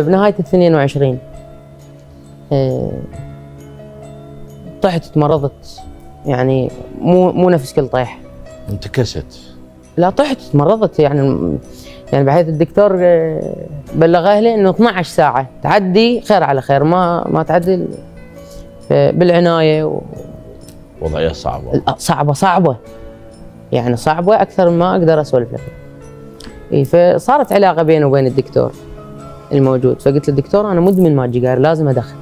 بنهاية 22 طحت تمرضت، يعني مو نفس كل طيح. انتكست؟ لا طحت تمرضت، يعني بحيث الدكتور بلغ اهلي انه 12 ساعة تعدي خير على خير، ما تعدي بالعناية. وضعية صعبة. صعبة يعني صعبة أكثر ما أقدر أسولف لك. فصارت علاقة بيني وبين الدكتور الموجود، فقلت للدكتور أنا مدمن ماء جيجاري لازم أدخن،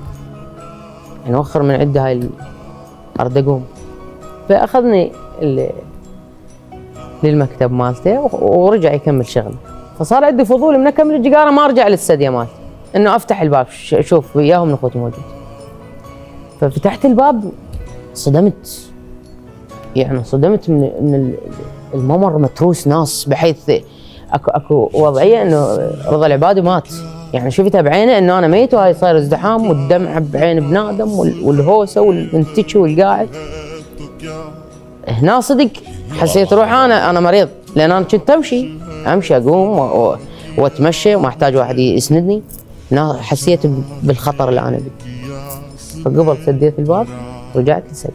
يعني وخر من عدة هاي أرد أقوم. فأخذني للمكتب مالته ورجع يكمل شغله. فصار عندي فضول من أكمل الجيجارة ما أرجع للسدية مالتي، إنه أفتح الباب شوف وياهم أخوتي موجود. ففتحت الباب صدمت، يعني صدمت من الممر متروس ناس، بحيث اكو وضعيه انه رضا العبادي مات، يعني شفتها بعينه انه انا ميت وهاي صاير ازدحام والدمع بعين ابن ادم والهوسه والمنتشي والقاعد. هنا صدق حسيت روح انا مريض، لان انا كنت امشي اقوم واتمشى وما احتاج واحد يسندني. هنا حسيت بالخطر اللي انا فيه. فقبل سديت الباب رجعت لسد،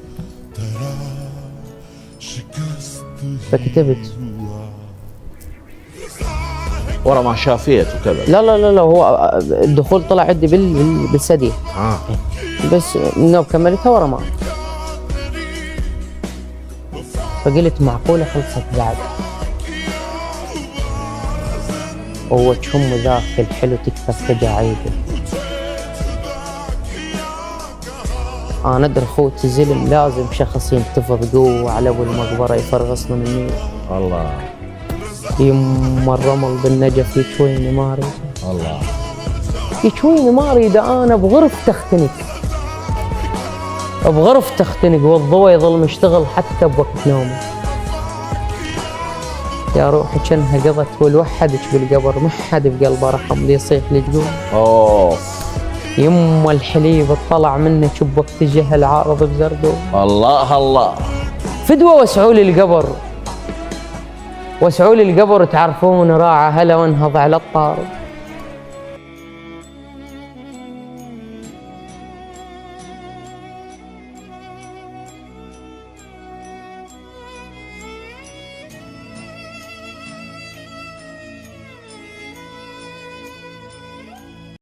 فكتبت ورا ما شافيت وكذا. لا هو الدخول طلع عندي بالسديه. بس النوب كملتها ورا ما. فقلت معقوله خلصت بعد. ووجههم ذاك الحلو تكفى تجاعيده. انا ادري خوت الزلم لازم شخص ينتفض قوه على ابو المقبره يفرغصنا مني. الله. يما الرمل بالنجف يشويني ما اريد. الله. يشويني ما اريد، انا بغرف تختنق. بغرف تختنق والضوء يظل مشتغل حتى بوقت نومي. يا روحي كانها قضت والوحدك بالقبر، ما حد بقلبه رحم لي يصيح لي تقول. اوه. يما الحليب طلع منك بوقت الجهل عارض بزردو. الله الله. فدوه وسعوا لي القبر، وسعوا لي القبر تعرفون راعى هلا وانهض على الطارق.